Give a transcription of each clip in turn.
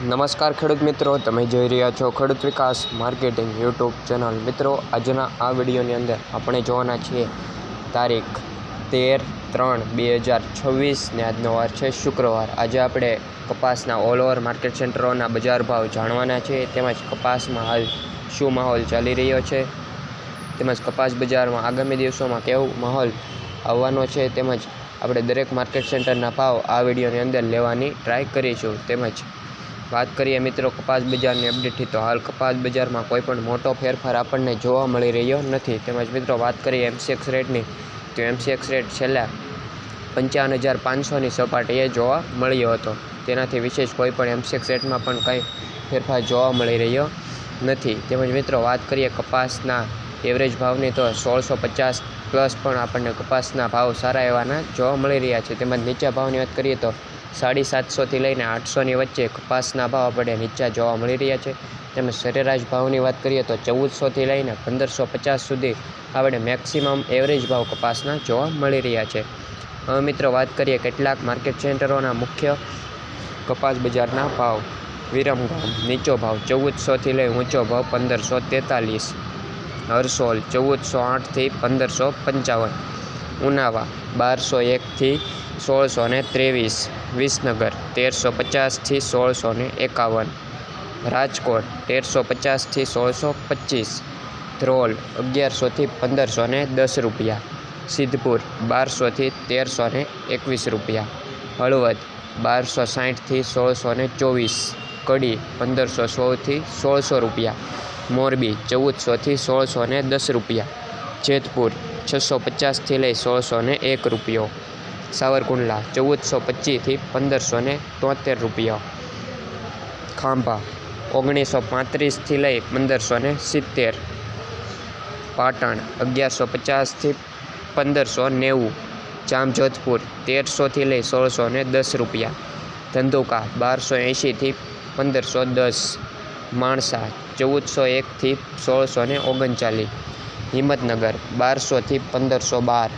નમસ્કાર ખેડૂત મિત્રો, તમે જોઈ રહ્યા છો ખેડૂત વિકાસ માર્કેટિંગ યુટ્યુબ ચેનલ। મિત્રો, આજના આ વિડીયોની અંદર આપણે જોવાના છીએ તારીખ 13/3/2026 ને આજનો વાર છે શુક્રવાર। આજે આપણે કપાસના ઓલ ઓવર માર્કેટ સેન્ટરોના બજાર ભાવ જાણવાના છે, તેમજ કપાસમાં હાલ શું માહોલ ચાલી રહ્યો છે, તેમજ કપાસ બજારમાં આગામી દિવસોમાં કેવો માહોલ આવવાનો છે, તેમજ આપણે દરેક માર્કેટ સેન્ટરના ભાવ આ વિડીયોની અંદર લેવાની ટ્રાય કરીશું। તેમજ વાત કરીએ મિત્રો કપાસ બજારની અપડેટથી, તો હાલ કપાસ બજારમાં કોઈ પણ મોટો ફેરફાર આપણને જોવા મળી રહ્યો નથી। તેમજ મિત્રો વાત કરીએ MCX રેટની, તો MCX રેટ છેલ્લા 55,500ની સપાટીએ જોવા મળ્યો હતો। તેનાથી વિશેષ કોઈ પણ MCX રેટમાં પણ કંઈ ફેરફાર જોવા મળી રહ્યો નથી। તેમજ મિત્રો વાત કરીએ કપાસના એવરેજ ભાવની, તો 1650 પ્લસ પણ આપણને કપાસના ભાવ સારા એવાના જોવા મળી રહ્યા છે। તેમજ નીચા ભાવની વાત કરીએ તો 750થી લઈને 800ની વચ્ચે કપાસના ભાવ આપણે નીચા જોવા મળી રહ્યા છે। તેમજ સરેરાશ ભાવની વાત કરીએ તો 1400થી લઈને 1550 સુધી આપણે મેક્સિમમ એવરેજ ભાવ કપાસના જોવા મળી રહ્યા છે। હવે મિત્રો વાત કરીએ કેટલાક માર્કેટ સેન્ટરોના મુખ્ય કપાસ બજારના ભાવ। વિરમગામ નીચો ભાવ 1400થી લઈ ઊંચો ભાવ 1543, હરસોલ 1408થી 1555, ઉનાવા 1201થી 1623, વિસનગર 1350થી 1651, રાજકોટ 1350થી 1625, ધ્રોલ 1100થી 1510 રૂપિયા, સિદ્ધપુર 1200થી 1321 રૂપિયા, હળવદ 1260થી 1624, કડી 1516થી 1600 રૂપિયા, મોરબી 1400થી 1610 રૂપિયા, જેતપુર 650થી લઈ 1601 રૂપિયો, સાવરકુંડલા 1425થી 1573 રૂપિયા, ખાંભા 1935થી લઈ 1570, પાટણ 1150થી 1590, જામજોધપુર 1300થી લઈ 1610 રૂપિયા, ધંધુકા 1280થી 1510, માણસા 1401થી 1639, હિંમતનગર 1200થી 1512,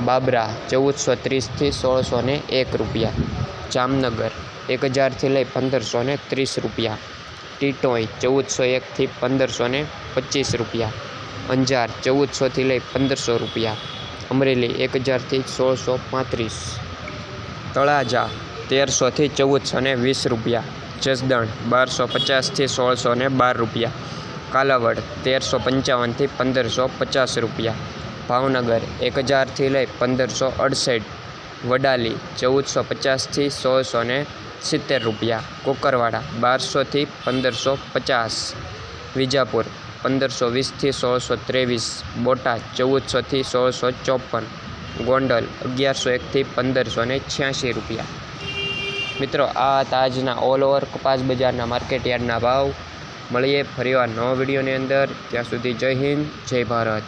બાબરા 1430થી 1601 રૂપિયા, જામનગર 1000થી લઈ 1530 રૂપિયા, ટીટોઈ 1401થી 1525 રૂપિયા, અંજાર 1400થી લઈ 1500 રૂપિયા, અમરેલી 1000થી 1635, તળાજા 1300થી 1420 રૂપિયા, જસદણ 1250થી 1612 રૂપિયા, કાલાવડ 1355થી 1550 રૂપિયા, ભાવનગર 1000થી લઈ 1568, વડાલી 1450થી 1670 રૂપિયા, કોકરવાડા 1200થી 1550, વિજાપુર 1520થી 1623, બોટાદ 1400થી 1654, ગોંડલ 1101થી 1586 રૂપિયા। મિત્રો, આ હતા આજના ઓલ ઓવર કપાસ બજારના માર્કેટ યાર્ડના ભાવ। મળીએ ફરીવાર નવા વિડીયોની અંદર, ત્યાં સુધી જય હિન્દ, જય ભારત।